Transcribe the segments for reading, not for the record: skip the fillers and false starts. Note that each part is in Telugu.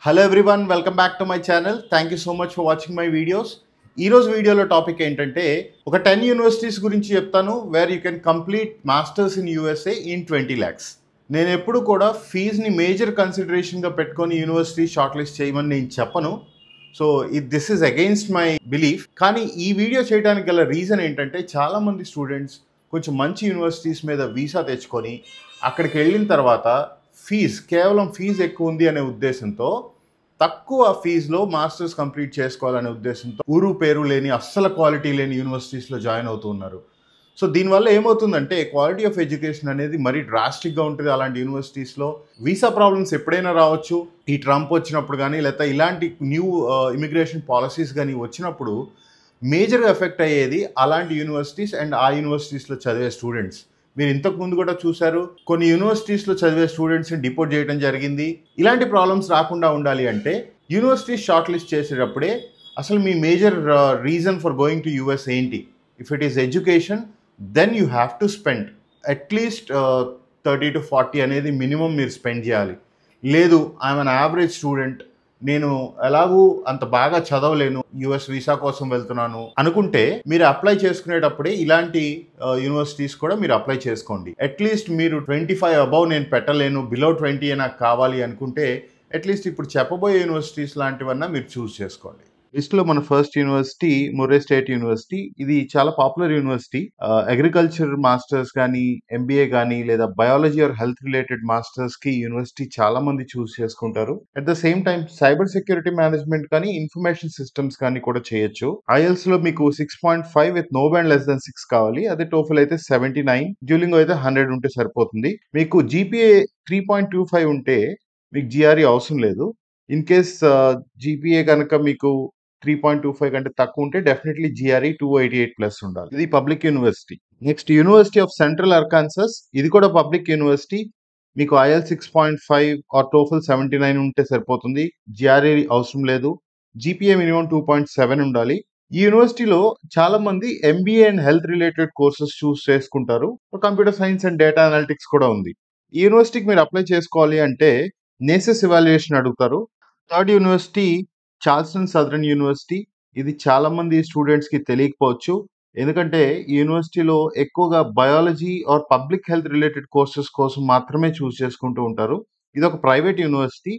Hello everyone, welcome back to my channel. Thank you so much for watching my videos. ఈ రోజు వీడియోలో టాపిక్ ఏంటంటే ఒక 10 యూనివర్సిటీస్ గురించి చెప్తాను where you can complete masters in USA in 20 lakhs. నేను ఎప్పుడు కూడా ఫీజుని మేజర్ కన్సిడరేషన్గా పెట్టుకొని యూనివర్సిటీ షార్ట్ లిస్ట్ చేయమని నేను చెప్పను. So this is against my belief. కానీ ఈ వీడియో చేయడానికి గల రీజన్ ఏంటంటే చాలామంది స్టూడెంట్స్ కొంచెం మంచి యూనివర్సిటీస్ మీద వీసా తెచ్చుకొని అక్కడికి వెళ్ళిన తర్వాత కేవలం ఫీజు ఎక్కువ ఉంది అనే ఉద్దేశంతో తక్కువ ఫీజులో మాస్టర్స్ కంప్లీట్ చేసుకోవాలనే ఉద్దేశంతో ఊరు పేరు లేని అస్సలు క్వాలిటీ లేని యూనివర్సిటీస్లో జాయిన్ అవుతూ ఉన్నారు. సో దీనివల్ల ఏమవుతుందంటే క్వాలిటీ ఆఫ్ ఎడ్యుకేషన్ అనేది మరీ డ్రాస్టిక్గా ఉంటుంది. అలాంటి యూనివర్సిటీస్లో వీసా ప్రాబ్లమ్స్ ఎప్పుడైనా రావచ్చు. ఈ ట్రంప్ వచ్చినప్పుడు కానీ లేకపోతే ఇలాంటి న్యూ ఇమిగ్రేషన్ పాలసీస్ కానీ వచ్చినప్పుడు మేజర్గా ఎఫెక్ట్ అయ్యేది అలాంటి యూనివర్సిటీస్ అండ్ ఆ యూనివర్సిటీస్లో చదివే స్టూడెంట్స్. మీరు ఇంతకు ముందు కూడా చూశారు, కొన్ని యూనివర్సిటీస్లో చదివే స్టూడెంట్స్ని డిపోర్ట్ చేయడం జరిగింది. ఇలాంటి ప్రాబ్లమ్స్ రాకుండా ఉండాలి అంటే యూనివర్సిటీస్ షార్ట్ లిస్ట్ చేసేటప్పుడే అసలు మీ major reason for going to US ఏంటి. If it is education, then you have to spend at least 30 to 40 అనేది మినిమం మీరు స్పెండ్ చేయాలి. లేదు ఐఎమ్ అన్ యావరేజ్ స్టూడెంట్, నేను ఎలాగూ అంత బాగా చదవలేను, యుఎస్ వీసా కోసం వెళ్తున్నాను అనుకుంటే మీరు అప్లై చేసుకునేటప్పుడే ఇలాంటి యూనివర్సిటీస్ కూడా మీరు అప్లై చేసుకోండి. అట్లీస్ట్ మీరు 25 అబౌవ్ నేను పెట్టలేను, బిలో 20 నాకు కావాలి అనుకుంటే అట్లీస్ట్ ఇప్పుడు చెప్పబోయే యూనివర్సిటీస్ లాంటివన్నా మీరు చూస్ చేసుకోండి. లిస్ట్లో మన first university Murray state university. ఇది చాలా పాపులర్ యూనివర్సిటీ. అగ్రికల్చర్ మాస్టర్స్ కానీ, ఎంబీఏ కానీ, లేదా biology or health related masters కి యూనివర్సిటీ చాలా మంది చూస్ చేసుకుంటారు. At the same time cyber security management కానీ, ఇన్ఫర్మేషన్ సిస్టమ్స్ కానీ కూడా చేయొచ్చు. ఐఎల్స్ లో మీకు 6.5 with no band less than 6 కావాలి. అదే టోఫెల్ అయితే 79, డ్యూలింగో అయితే 100 ఉంటే సరిపోతుంది. మీకు జీపీఏ 3.25 ఉంటే మీకు జిఆర్ఈ అవసరం లేదు. ఇన్ కేస్ జీపీఏ కనుక మీకు 3.25 కంటే తక్కువ ఉంటే డెఫినెట్లీ జిఆర్ఈ 288+ ఉండాలి. ఇది public university. Next university of central Arkansas. ఇది కూడా పబ్లిక్ యూనివర్సిటీ. మీకు ఐఎల్ 6.5 ఆర్ టోఫెల్ 79 ఉంటే సరిపోతుంది. జిఆర్ఈ అవసరం లేదు. జీపీఏ మినిమం 2.7 ఉండాలి. ఈ యూనివర్సిటీలో చాలా మంది MBA and health related courses choose చేసుకుంటారు. Computer science and data analytics కూడా ఉంది. ఈ యూనివర్సిటీకి మీరు అప్లై చేసుకోవాలి అంటే నేసెస్ ఇవాల్యుయేషన్ అడుగుతారు. Third university Charleston Southern University. ఇది చాలా మంది స్టూడెంట్స్ కి తెలియకపోవచ్చు, ఎందుకంటే ఈ యూనివర్సిటీలో ఎక్కువగా biology are public health related courses కోసం మాత్రమే చూస్ చేసుకుంటూ ఉంటారు. ఇది ఒక ప్రైవేట్ యూనివర్సిటీ.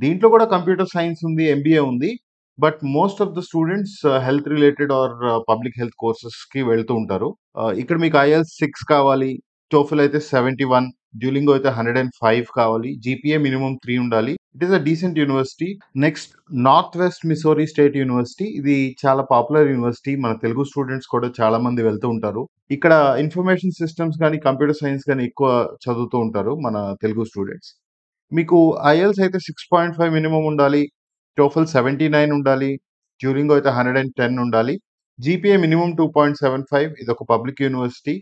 దీంట్లో కూడా కంప్యూటర్ సైన్స్ ఉంది, ఎంబీఏ ఉంది. But most of the students health related are public health courses కి వెళ్తూ ఉంటారు. ఇక్కడ మీకు ఐఎల్స్ 6 కావాలి, టోఫెల్ అయితే 71, డ్యూలింగో అయితే 105 కావాలి. జీపీఏ మినిమం 3 ఉండాలి. It is a decent university. Next north west Missouri state university. ఇది చాలా పాపులర్ యూనివర్సిటీ. మన తెలుగు స్టూడెంట్స్ కూడా చాలా మంది వెళ్తూ ఉంటారు. ఇక్కడ ఇన్ఫర్మేషన్ సిస్టమ్స్ కానీ, కంప్యూటర్ సైన్స్ కానీ ఎక్కువ చదువుతూ ఉంటారు మన తెలుగు స్టూడెంట్స్. మీకు ఐఎల్స్ అయితే 6.5 మినిమం ఉండాలి, టోఫెల్ 79 ఉండాలి, డ్యూలింగో అయితే 110 ఉండాలి. GPA minimum 2.75. ఇది ఒక పబ్లిక్ యూనివర్సిటీ.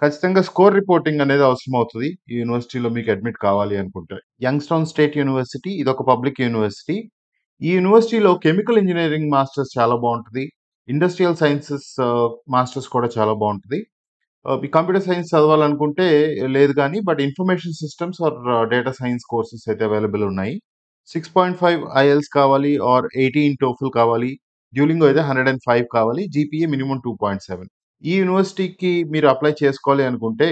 ఖచ్చితంగా స్కోర్ రిపోర్టింగ్ అనేది అవసరం అవుతుంది ఈ యూనివర్సిటీలో మీకు అడ్మిట్ కావాలి అనుకుంటే. యంగ్స్టౌన్ స్టేట్ యూనివర్సిటీ. ఇది ఒక పబ్లిక్ యూనివర్సిటీ. ఈ యూనివర్సిటీలో కెమికల్ ఇంజనీరింగ్ మాస్టర్స్ చాలా బాగుంటుంది. ఇండస్ట్రియల్ సైన్సెస్ మాస్టర్స్ కూడా చాలా బాగుంటుంది. కంప్యూటర్ సైన్స్ చదవాలనుకుంటే లేదు కానీ, but information systems or data science courses అయితే అవైలబుల్ ఉన్నాయి. 6.5 ఐఎల్స్ కావాలి ఆర్ 18 టోఫెల్ కావాలి. డ్యూలింగో అయితే 105 కావాలి. GPA minimum 2.7. ఈ యూనివర్సిటీకి మీరు అప్లై చేసుకోవాలి అనుకుంటే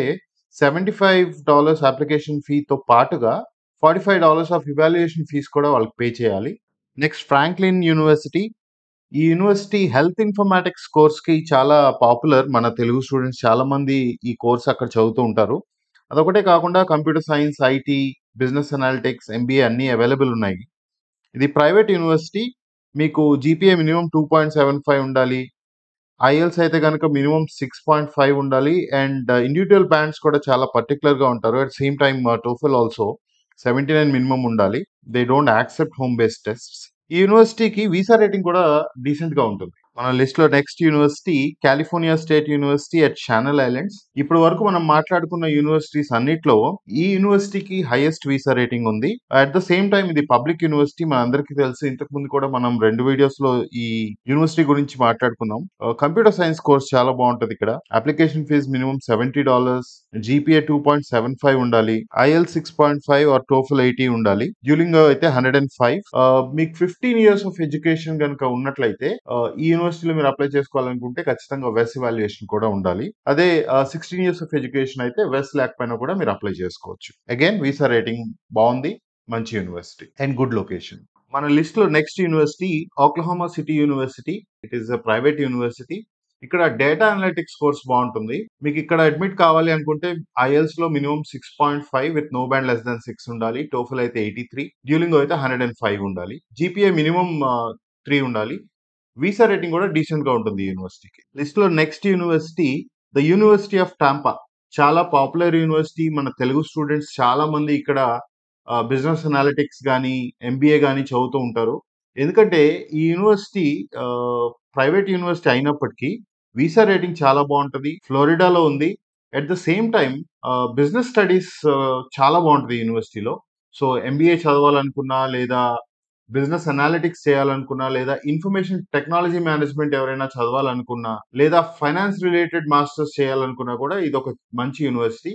$75 అప్లికేషన్ ఫీతో పాటుగా $45 ఆఫ్ ఇవాల్యుయేషన్ ఫీజు కూడా వాళ్ళకి పే చేయాలి. Next Franklin university. ఈ యూనివర్సిటీ హెల్త్ ఇన్ఫర్మాటిక్స్ కోర్స్కి చాలా పాపులర్. మన తెలుగు స్టూడెంట్స్ చాలా మంది ఈ కోర్స్ అక్కడ చదువుతూ ఉంటారు. అదొకటే కాకుండా computer science, IT, business analytics, MBA అన్నీ అవైలబుల్ ఉన్నాయి. ఇది ప్రైవేట్ యూనివర్సిటీ. మీకు జీపీఏ మినిమం 2.75 ఉండాలి. ఐఎల్స్ అయితే కనుక మినిమం 6.5 ఉండాలి. అండ్ ఇండివిజువల్ బ్యాండ్స్ కూడా చాలా పర్టికులర్గా ఉంటారు. At same time TOEFL also 79 minimum ఉండాలి. They don't accept home based tests. ఈ యూనివర్సిటీకి వీసా రేటింగ్ కూడా డీసెంట్గా ఉంటుంది. మన లిస్ట్ లో next university California state university at channel islands. ఇప్పటి వరకు మనం మాట్లాడుకున్న యూనివర్సిటీస్ అన్నిట్లో ఈ యూనివర్సిటీకి హైయెస్ట్ వీసా రేటింగ్ ఉంది. అట్ ద సేమ్ టైం ఇది పబ్లిక్ యూనివర్సిటీ. మన అందరికీ తెలుసు, ఇంతకు ముందు కూడా మనం 2 వీడియోస్ లో ఈ యూనివర్సిటీ గురించి మాట్లాడుకున్నాం. కంప్యూటర్ సైన్స్ కోర్స్ చాలా బాగుంటది ఇక్కడ. అప్లికేషన్ ఫీజ్ మినిమం $70, జీపీఏ 2.75 ఉండాలి, ఐఎల్ 6.5 ఆర్ టోఫల్ 80 ఉండాలి, డ్యూలింగో అయితే 105. మీకు 15 years ఆఫ్ ఎడ్యుకేషన్ కనుక ఉన్నట్లయితే ఈ యూనివర్సిటీలో మీరు అప్లై చేసుకోవాలనుకుంటే ఖచ్చితంగా వెస్ ఇవాల్యుయేషన్ కూడా ఉండాలి. అదే 16 years ఆఫ్ ఎడ్యుకేషన్ అయితే వెస్ లేకపోయినా కూడా మీరు అప్లై చేసుకోవచ్చు. అగైన్ వీసా రేటింగ్ బాగుంది, మంచి యూనివర్సిటీ అండ్ గుడ్ లొకేషన్. మన లిస్ట్ లో next university Oklahoma city university. It is a private university. ఇక్కడ డేటా అనలిటిక్స్ కోర్స్ బాగుంటుంది. మీకు ఇక్కడ అడ్మిట్ కావాలి అనుకుంటే ఐఎల్స్ లో minimum 6.5 with no band less than 6 ఉండాలి, టోఫల్ అయితే 83, డ్యూలింగో అయితే 105 ఉండాలి, జీపీఏ మినిమం 3 ఉండాలి. వీసా రేటింగ్ కూడా డీసెంట్ గా ఉంటుంది ఈ యూనివర్సిటీకి. లిస్ట్ లో next university the university of Tampa. చాలా పాపులర్ యూనివర్సిటీ. మన తెలుగు స్టూడెంట్స్ చాలా మంది ఇక్కడ బిజినెస్ అనాలిటిక్స్ కానీ ఎంబీఏ కానీ చదువుతూ ఉంటారు. ఎందుకంటే ఈ యూనివర్సిటీ ప్రైవేట్ యూనివర్సిటీ అయినప్పటికీ వీసా రేటింగ్ చాలా బాగుంటుంది. ఫ్లోరిడాలో ఉంది. At the same time business studies చాలా బాగుంటుంది యూనివర్సిటీలో. సో ఎంబీఏ చదవాలనుకున్నా, లేదా బిజినెస్ అనాలిటిక్స్ చేయాలనుకున్నా, లేదా ఇన్ఫర్మేషన్ టెక్నాలజీ మేనేజ్మెంట్ ఎవరైనా చదవాలనుకున్నా, లేదా ఫైనాన్స్ రిలేటెడ్ మాస్టర్స్ చేయాలనుకున్నా కూడా ఇది ఒక మంచి యూనివర్సిటీ.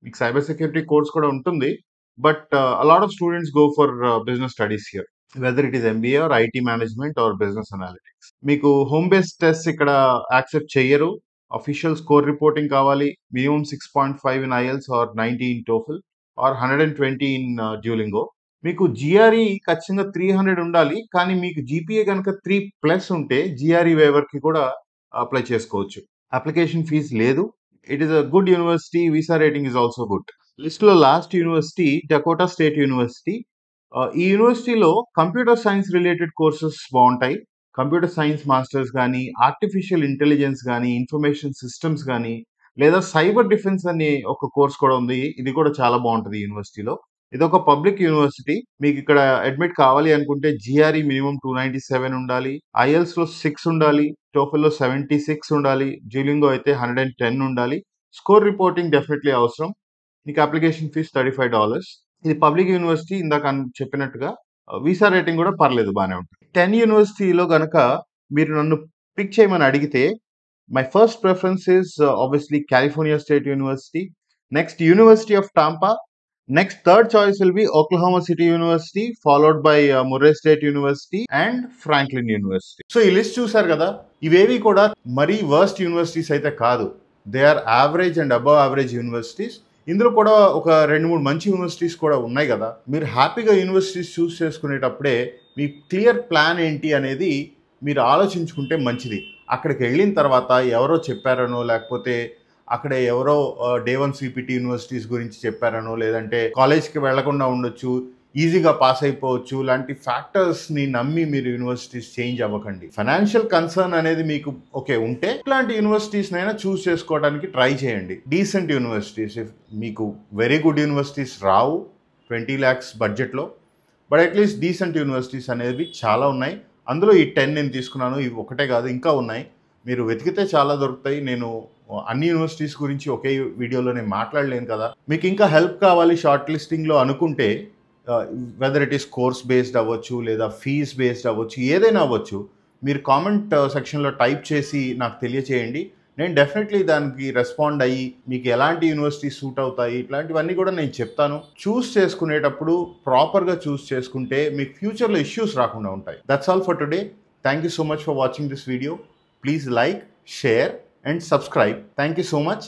మీకు సైబర్ సెక్యూరిటీ కోర్స్ కూడా ఉంటుంది, but a lot of students go for business studies here, whether it is MBA or IT management or business analytics. మీకు హోమ్ బేస్డ్ టెస్ట్ ఇక్కడ యాక్సెప్ట్ చెయ్యరు. అఫీషియల్ స్కోర్ రిపోర్టింగ్ కావాలి. Minimum 6.5 in IELTS or 90 in TOEFL or 120 in Duolingo. మీకు జిఆర్ఈ ఖచ్చితంగా 300 ఉండాలి, కానీ మీకు జీపీఏ కనుక 3+ ఉంటే జిఆర్ఈ వేవర్ కి కూడా అప్లై చేసుకోవచ్చు. అప్లికేషన్ ఫీజ్ లేదు. It is a good university. Visa rating is also good. List లో last university Dakota State University. ఈ యూనివర్సిటీలో కంప్యూటర్ సైన్స్ రిలేటెడ్ కోర్సెస్ బాగుంటాయి. కంప్యూటర్ సైన్స్ మాస్టర్స్ కానీ, ఆర్టిఫిషియల్ ఇంటెలిజెన్స్ కానీ, ఇన్ఫర్మేషన్ సిస్టమ్స్ కానీ, లేదా సైబర్ డిఫెన్స్ అనే ఒక కోర్స్ కూడా ఉంది. ఇది కూడా చాలా బాగుంటుంది యూనివర్సిటీలో. ఇది ఒక పబ్లిక్ యూనివర్సిటీ. మీకు ఇక్కడ అడ్మిట్ కావాలి అనుకుంటే జిఆర్ఈ మినిమం 297 ఉండాలి, ఐఎల్స్ లో 6 ఉండాలి, టోఫెల్ లో 76 ఉండాలి, డ్యూలింగో అయితే 110 ఉండాలి. స్కోర్ రిపోర్టింగ్ డెఫినెట్లీ అవసరం. మీకు అప్లికేషన్ ఫీజ్ $35. ఇది పబ్లిక్ యూనివర్సిటీ. ఇందాక చెప్పినట్టుగా వీసా రేటింగ్ కూడా పర్లేదు, బాగానే ఉంటుంది. 10 యూనివర్సిటీలో గనక మీరు నన్ను పిక్ చేయమని అడిగితే my first preference is obviously California state university, next university of Tampa, next third choice will be Oklahoma City University, followed by Murray State University and Franklin University. So ఈ లిస్ట్ చూసారు కదా, ఇవేవి కూడా మరీ వర్స్ట్ యూనివర్సిటీస్ అయితే కాదు. They are average and above average universities. ఇందులో కూడా ఒక 2-3 మంచి యూనివర్సిటీస్ కూడా ఉన్నాయి కదా. మీరు హ్యాపీగా యూనివర్సిటీస్ చూస్ చేసుకునేటప్పుడే మీ క్లియర్ ప్లాన్ ఏంటి అనేది మీరు ఆలోచించుకుంటే మంచిది. అక్కడికి వెళ్ళిన తర్వాత ఎవరో చెప్పారనో, లేకపోతే అక్కడ ఎవరో డే 1 సిపిటి యూనివర్సిటీస్ గురించి చెప్పారనో, లేదంటే కాలేజ్కి వెళ్లకుండా ఉండొచ్చు, ఈజీగా పాస్ అయిపోవచ్చు లాంటి ఫ్యాక్టర్స్ని నమ్మి మీరు యూనివర్సిటీస్ చేంజ్ అవ్వకండి. ఫైనాన్షియల్ కన్సర్న్ అనేది మీకు ఓకే ఉంటే ఇట్లాంటి యూనివర్సిటీస్నైనా చూస్ చేసుకోవడానికి ట్రై చేయండి. Decent universities. మీకు వెరీ గుడ్ యూనివర్సిటీస్ రావు 20 lakhs బడ్జెట్లో, బట్ అట్లీస్ట్ డీసెంట్ యూనివర్సిటీస్ అనేవి చాలా ఉన్నాయి. అందులో ఈ 10 నేను తీసుకున్నాను. ఇవి ఒకటే కాదు, ఇంకా ఉన్నాయి. మీరు వెతికితే చాలా దొరుకుతాయి. నేను అన్ని యూనివర్సిటీస్ గురించి ఒకే వీడియోలో నేను మాట్లాడలేను కదా. మీకు ఇంకా హెల్ప్ కావాలి షార్ట్ లిస్టింగ్లో అనుకుంటే, weather it is course based అవ్వచ్చు, లేదా ఫీజ్ బేస్డ్ అవ్వచ్చు, ఏదైనా అవ్వచ్చు, మీరు కామెంట్ సెక్షన్లో టైప్ చేసి నాకు తెలియచేయండి. నేను డెఫినెట్లీ దానికి రెస్పాండ్ అయ్యి మీకు ఎలాంటి యూనివర్సిటీస్ సూట్ అవుతాయి ఇట్లాంటివన్నీ కూడా నేను చెప్తాను. చూస్ చేసుకునేటప్పుడు ప్రాపర్గా చూస్ చేసుకుంటే మీకు ఫ్యూచర్లో ఇష్యూస్ రాకుండా ఉంటాయి. That's all for today. Thank you so much for watching this video. Please like, share and subscribe. Thank you so much.